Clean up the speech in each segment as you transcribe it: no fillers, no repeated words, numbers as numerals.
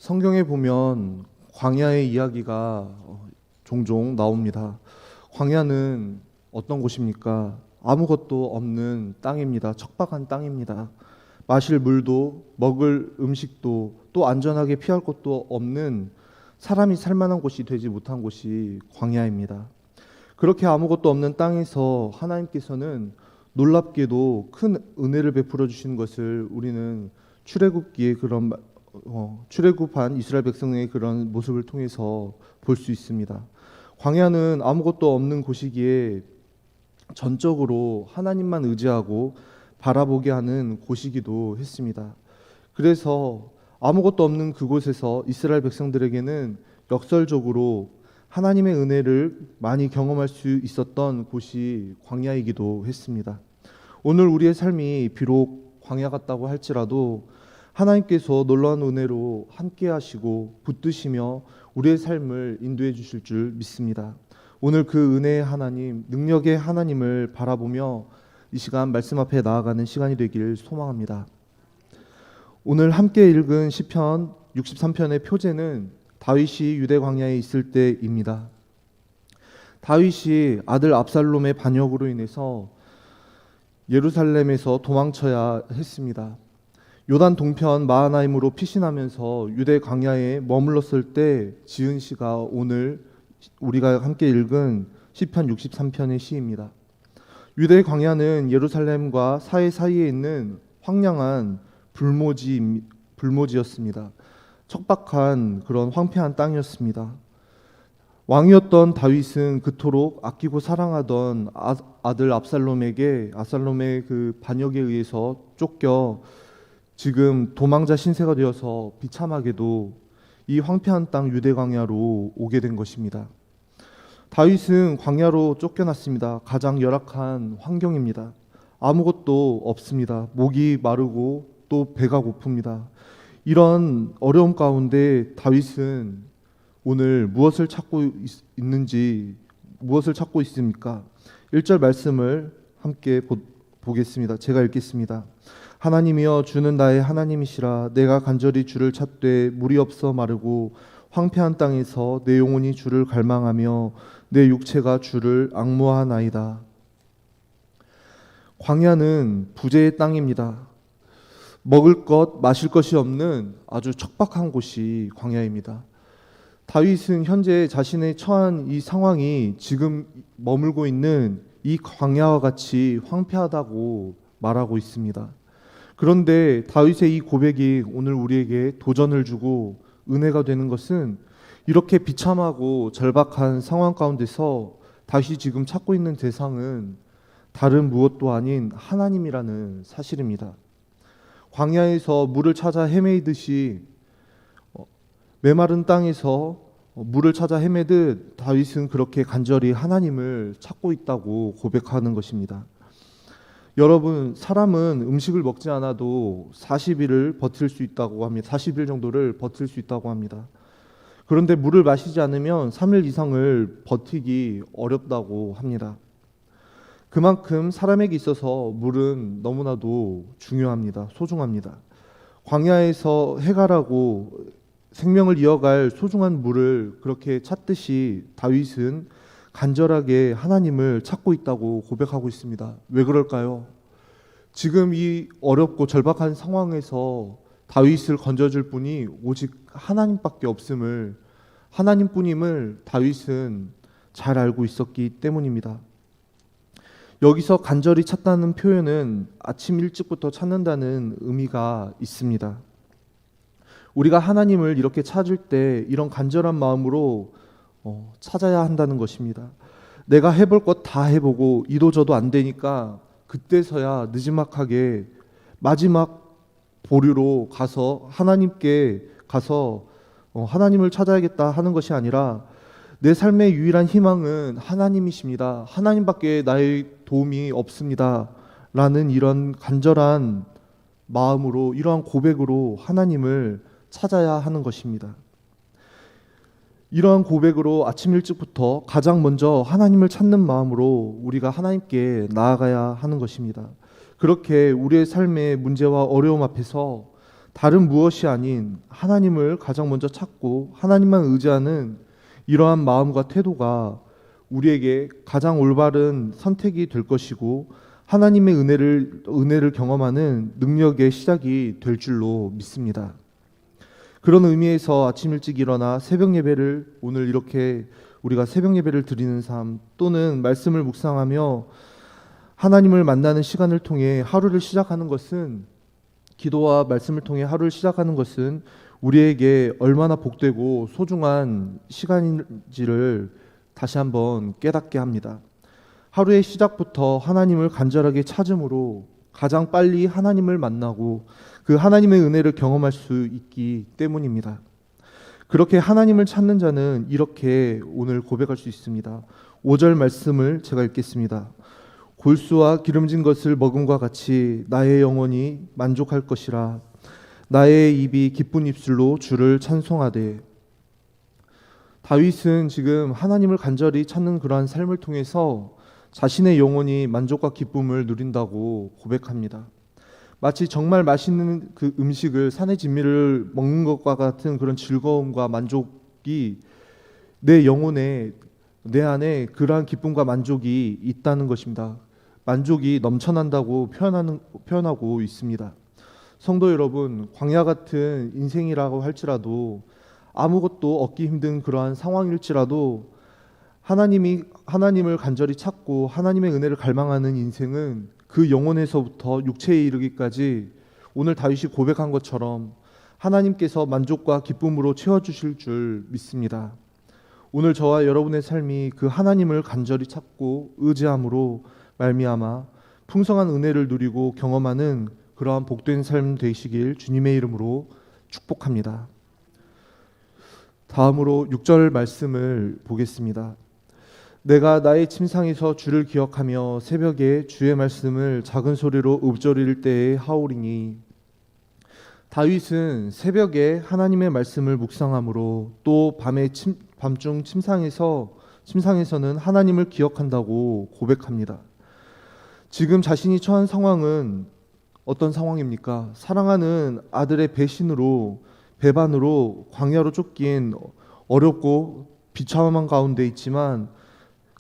성경에 보면 광야의 이야기가 종종 나옵니다. 광야는 어떤 곳입니까? 아무것도 없는 땅입니다. 척박한 땅입니다. 마실 물도 먹을 음식도 또 안전하게 피할 곳도 없는 사람이 살 만한 곳이 되지 못한 곳이 광야입니다. 그렇게 아무것도 없는 땅에서 하나님께서는 놀랍게도 큰 은혜를 베풀어 주시는 것을 우리는 출애굽기의 그런 출애굽한 이스라엘 백성의 그런 모습을 통해서 볼 수 있습니다. 광야는 아무것도 없는 곳이기에 전적으로 하나님만 의지하고 바라보게 하는 곳이기도 했습니다. 그래서 아무것도 없는 그곳에서 이스라엘 백성들에게는 역설적으로 하나님의 은혜를 많이 경험할 수 있었던 곳이 광야이기도 했습니다. 오늘 우리의 삶이 비록 광야 같다고 할지라도 하나님께서 놀라운 은혜로 함께 하시고 붙드시며 우리의 삶을 인도해 주실 줄 믿습니다. 오늘 그 은혜의 하나님, 능력의 하나님을 바라보며 이 시간 말씀 앞에 나아가는 시간이 되길 소망합니다. 오늘 함께 읽은 시편 63편의 표제는 다윗이 유대 광야에 있을 때입니다. 다윗이 아들 압살롬의 반역으로 인해서 예루살렘에서 도망쳐야 했습니다. 요단 동편 마하나임으로 피신하면서 유대 광야에 머물렀을 때 지은 시가 오늘 우리가 함께 읽은 시편 63편의 시입니다. 유대 광야는 예루살렘과 사이에 있는 황량한 불모지였습니다. 척박한 그런 황폐한 땅이었습니다. 왕이었던 다윗은 그토록 아끼고 사랑하던 아들 압살롬의 그 반역에 의해서 쫓겨 지금 도망자 신세가 되어서 비참하게도 이 황폐한 땅 유대 광야로 오게 된 것입니다. 다윗은 광야로 쫓겨났습니다. 가장 열악한 환경입니다. 아무것도 없습니다. 목이 마르고 또 배가 고픕니다. 이런 어려움 가운데 다윗은 오늘 무엇을 찾고 있습니까? 1절 말씀을 함께 보겠습니다. 제가 읽겠습니다. 하나님이여 주는 나의 하나님이시라. 내가 간절히 주를 찾되 물이 없어 마르고 황폐한 땅에서 내 영혼이 주를 갈망하며 내 육체가 주를 앙모하나이다. 광야는 부재의 땅입니다. 먹을 것, 마실 것이 없는 아주 척박한 곳이 광야입니다. 다윗은 현재 자신의 처한 이 상황이 지금 머물고 있는 이 광야와 같이 황폐하다고 말하고 있습니다. 그런데 다윗의 이 고백이 오늘 우리에게 도전을 주고 은혜가 되는 것은 이렇게 비참하고 절박한 상황 가운데서 다윗이 지금 찾고 있는 대상은 다른 무엇도 아닌 하나님이라는 사실입니다. 광야에서 물을 찾아 헤매이듯이 메마른 땅에서 물을 찾아 헤매듯 다윗은 그렇게 간절히 하나님을 찾고 있다고 고백하는 것입니다. 여러분, 사람은 음식을 먹지 않아도 40일을 버틸 수 있다고 합니다. 40일 정도를 버틸 수 있다고 합니다. 그런데 물을 마시지 않으면 3일 이상을 버티기 어렵다고 합니다. 그만큼 사람에게 있어서 물은 너무나도 중요합니다. 소중합니다. 광야에서 해갈하고 생명을 이어갈 소중한 물을 그렇게 찾듯이 다윗은 간절하게 하나님을 찾고 있다고 고백하고 있습니다. 왜 그럴까요? 지금 이 어렵고 절박한 상황에서 다윗을 건져줄 분이 오직 하나님밖에 없음을, 하나님뿐임을 다윗은 잘 알고 있었기 때문입니다. 여기서 간절히 찾다는 표현은 아침 일찍부터 찾는다는 의미가 있습니다. 우리가 하나님을 이렇게 찾을 때 이런 간절한 마음으로 찾아야 한다는 것입니다. 내가 해볼 것 다 해보고 이도저도 안 되니까 그때서야 느지막하게 마지막 보류로 가서 하나님께 가서 하나님을 찾아야겠다 하는 것이 아니라 내 삶의 유일한 희망은 하나님이십니다. 하나님밖에 나의 도움이 없습니다. 라는 이런 간절한 마음으로, 이러한 고백으로 하나님을 찾아야 하는 것입니다. 이러한 고백으로 아침 일찍부터 가장 먼저 하나님을 찾는 마음으로 우리가 하나님께 나아가야 하는 것입니다. 그렇게 우리의 삶의 문제와 어려움 앞에서 다른 무엇이 아닌 하나님을 가장 먼저 찾고 하나님만 의지하는 이러한 마음과 태도가 우리에게 가장 올바른 선택이 될 것이고 하나님의 은혜를 경험하는 능력의 시작이 될 줄로 믿습니다. 그런 의미에서 아침 일찍 일어나 새벽 예배를 오늘 이렇게 우리가 새벽 예배를 드리는 삶 또는 말씀을 묵상하며 하나님을 만나는 시간을 통해 하루를 시작하는 것은 기도와 말씀을 통해 하루를 시작하는 것은 우리에게 얼마나 복되고 소중한 시간인지를 다시 한번 깨닫게 합니다. 하루의 시작부터 하나님을 간절하게 찾음으로 가장 빨리 하나님을 만나고 그 하나님의 은혜를 경험할 수 있기 때문입니다. 그렇게 하나님을 찾는 자는 이렇게 오늘 고백할 수 있습니다. 5절 말씀을 제가 읽겠습니다. 골수와 기름진 것을 먹음과 같이 나의 영혼이 만족할 것이라. 나의 입이 기쁜 입술로 주를 찬송하되. 다윗은 지금 하나님을 간절히 찾는 그러한 삶을 통해서 자신의 영혼이 만족과 기쁨을 누린다고 고백합니다. 마치 정말 맛있는 그 음식을 산의 진미를 먹는 것과 같은 그런 즐거움과 만족이 내 영혼에 내 안에 그러한 기쁨과 만족이 있다는 것입니다. 만족이 넘쳐난다고 표현하고 있습니다. 성도 여러분, 광야 같은 인생이라고 할지라도 아무것도 얻기 힘든 그러한 상황일지라도 하나님을 간절히 찾고 하나님의 은혜를 갈망하는 인생은 그 영혼에서부터 육체에 이르기까지 오늘 다윗이 고백한 것처럼 하나님께서 만족과 기쁨으로 채워주실 줄 믿습니다. 오늘 저와 여러분의 삶이 그 하나님을 간절히 찾고 의지함으로 말미암아 풍성한 은혜를 누리고 경험하는 그러한 복된 삶 되시길 주님의 이름으로 축복합니다. 다음으로 6절 말씀을 보겠습니다. 내가 나의 침상에서 주를 기억하며 새벽에 주의 말씀을 작은 소리로 읊조릴 때에 하오리니. 다윗은 새벽에 하나님의 말씀을 묵상함으로 또 밤중 침상에서는 하나님을 기억한다고 고백합니다. 지금 자신이 처한 상황은 어떤 상황입니까? 사랑하는 아들의 배반으로 광야로 쫓긴 어렵고 비참한 가운데 있지만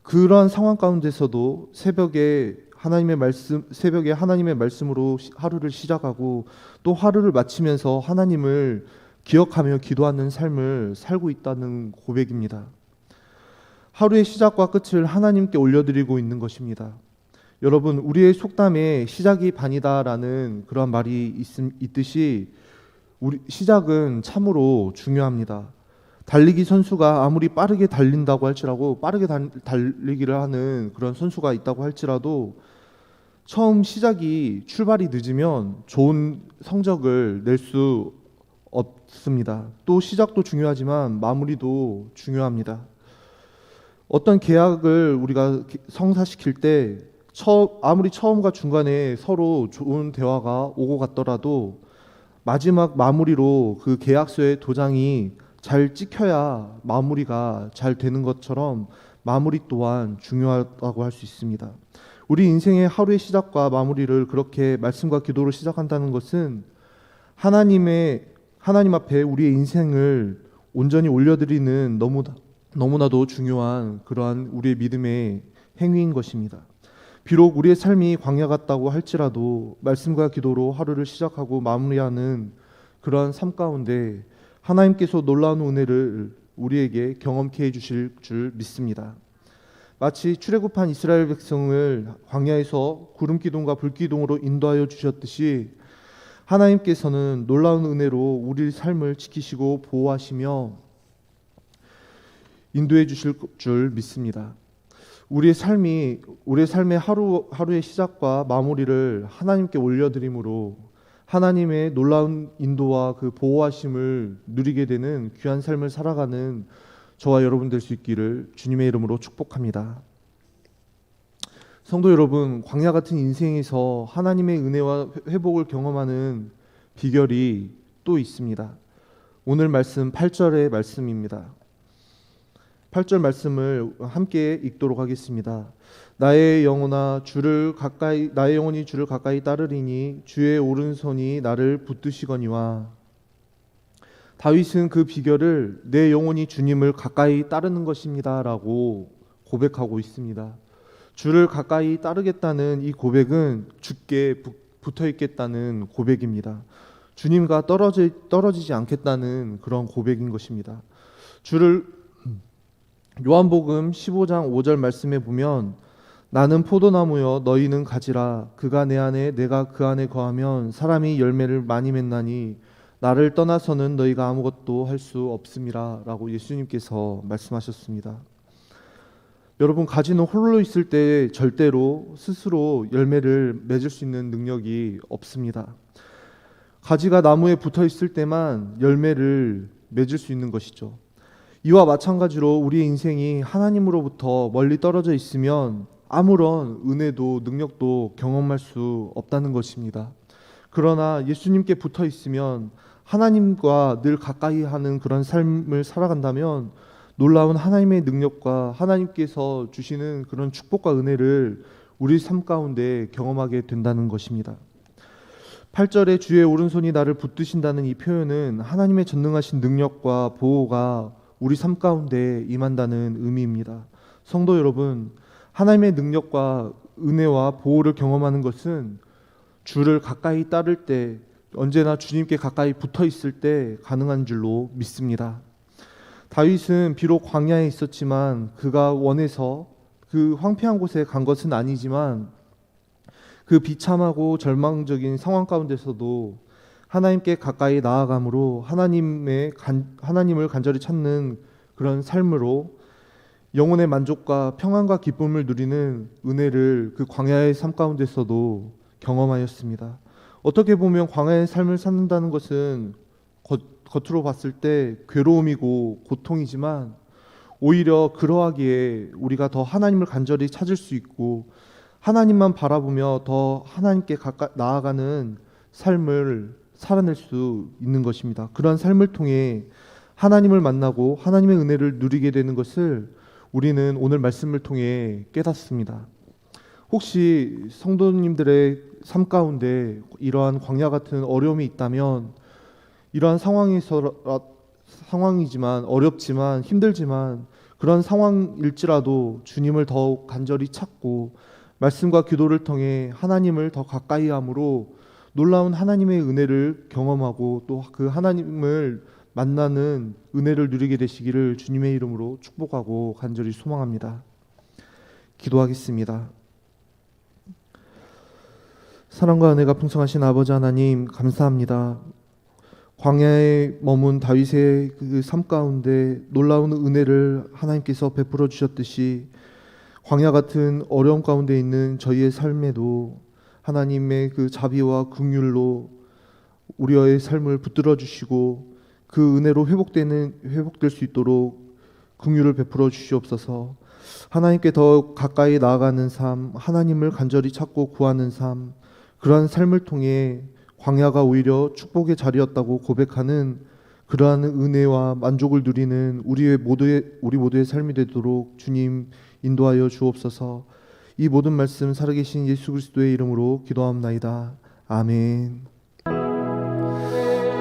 그러한 상황 가운데서도 새벽에 하나님의 말씀으로 하루를 시작하고 또 하루를 마치면서 하나님을 기억하며 기도하는 삶을 살고 있다는 고백입니다. 하루의 시작과 끝을 하나님께 올려드리고 있는 것입니다. 여러분, 우리의 속담에 시작이 반이다라는 그런 말이 있듯이 우리 시작은 참으로 중요합니다. 달리기 선수가 아무리 빠르게 달린다고 할지라도 빠르게 달리기를 하는 그런 선수가 있다고 할지라도 처음 출발이 늦으면 좋은 성적을 낼 수 없습니다. 또 시작도 중요하지만 마무리도 중요합니다. 어떤 계약을 우리가 성사시킬 때 아무리 처음과 중간에 서로 좋은 대화가 오고 갔더라도 마지막 마무리로 그 계약서의 도장이 잘 찍혀야 마무리가 잘 되는 것처럼 마무리 또한 중요하다고 할 수 있습니다. 우리 인생의 하루의 시작과 마무리를 그렇게 말씀과 기도로 시작한다는 것은 하나님 앞에 우리의 인생을 온전히 올려드리는 너무나도 중요한 그러한 우리의 믿음의 행위인 것입니다. 비록 우리의 삶이 광야 같다고 할지라도 말씀과 기도로 하루를 시작하고 마무리하는 그러한 삶 가운데 하나님께서 놀라운 은혜를 우리에게 경험케 해주실 줄 믿습니다. 마치 출애굽한 이스라엘 백성을 광야에서 구름기둥과 불기둥으로 인도하여 주셨듯이 하나님께서는 놀라운 은혜로 우리 삶을 지키시고 보호하시며 인도해 주실 줄 믿습니다. 우리의 삶의 하루의 시작과 마무리를 하나님께 올려드림으로 하나님의 놀라운 인도와 그 보호하심을 누리게 되는 귀한 삶을 살아가는 저와 여러분 될 수 있기를 주님의 이름으로 축복합니다. 성도 여러분, 광야 같은 인생에서 하나님의 은혜와 회복을 경험하는 비결이 또 있습니다. 오늘 말씀 8절의 말씀입니다. 8절 말씀을 함께 읽도록 하겠습니다. 나의 영혼이 주를 가까이 따르리니 주의 오른손이 나를 붙드시거니와. 다윗은 그 비결을 내 영혼이 주님을 가까이 따르는 것입니다라고 고백하고 있습니다. 주를 가까이 따르겠다는 이 고백은 주께 붙어 있겠다는 고백입니다. 주님과 떨어지지 않겠다는 그런 고백인 것입니다. 요한복음 15장 5절 말씀에 보면 나는 포도나무여 너희는 가지라 그가 내 안에 내가 그 안에 거하면 사람이 열매를 많이 맺나니 나를 떠나서는 너희가 아무것도 할 수 없음이라 라고 예수님께서 말씀하셨습니다. 여러분, 가지는 홀로 있을 때 절대로 스스로 열매를 맺을 수 있는 능력이 없습니다. 가지가 나무에 붙어 있을 때만 열매를 맺을 수 있는 것이죠. 이와 마찬가지로 우리의 인생이 하나님으로부터 멀리 떨어져 있으면 아무런 은혜도 능력도 경험할 수 없다는 것입니다. 그러나 예수님께 붙어 있으면 하나님과 늘 가까이 하는 그런 삶을 살아간다면 놀라운 하나님의 능력과 하나님께서 주시는 그런 축복과 은혜를 우리 삶 가운데 경험하게 된다는 것입니다. 8절에 주의 오른손이 나를 붙드신다는 이 표현은 하나님의 전능하신 능력과 보호가 우리 삶 가운데 임한다는 의미입니다. 성도 여러분, 하나님의 능력과 은혜와 보호를 경험하는 것은 주를 가까이 따를 때, 언제나 주님께 가까이 붙어 있을 때 가능한 줄로 믿습니다. 다윗은 비록 광야에 있었지만 그가 원해서 그 황폐한 곳에 간 것은 아니지만 그 비참하고 절망적인 상황 가운데서도 하나님께 가까이 나아감으로 하나님을 간절히 찾는 그런 삶으로 영혼의 만족과 평안과 기쁨을 누리는 은혜를 그 광야의 삶 가운데서도 경험하였습니다. 어떻게 보면 광야의 삶을 산다는 것은 겉으로 봤을 때 괴로움이고 고통이지만 오히려 그러하기에 우리가 더 하나님을 간절히 찾을 수 있고 하나님만 바라보며 더 하나님께 가까이 나아가는 삶을 살아낼 수 있는 것입니다. 그러한 삶을 통해 하나님을 만나고 하나님의 은혜를 누리게 되는 것을 우리는 오늘 말씀을 통해 깨닫습니다. 혹시 성도님들의 삶 가운데 이러한 광야 같은 어려움이 있다면 이러한 상황이지만 어렵지만 힘들지만 그런 상황일지라도 주님을 더욱 간절히 찾고 말씀과 기도를 통해 하나님을 더 가까이 함으로 놀라운 하나님의 은혜를 경험하고 또 그 하나님을 만나는 은혜를 누리게 되시기를 주님의 이름으로 축복하고 간절히 소망합니다. 기도하겠습니다. 사랑과 은혜가 풍성하신 아버지 하나님, 감사합니다. 광야에 머문 다윗의 그 삶 가운데 놀라운 은혜를 하나님께서 베풀어 주셨듯이 광야 같은 어려움 가운데 있는 저희의 삶에도 하나님의 그 자비와 긍휼로 우리의 삶을 붙들어 주시고 그 은혜로 회복될 수 있도록 긍휼을 베풀어 주시옵소서. 하나님께 더 가까이 나아가는 삶, 하나님을 간절히 찾고 구하는 삶, 그러한 삶을 통해 광야가 오히려 축복의 자리였다고 고백하는 그러한 은혜와 만족을 누리는 우리 모두의 삶이 되도록 주님 인도하여 주옵소서. 이 모든 말씀 살아계신 예수 그리스도의 이름으로 기도합나이다. 아멘.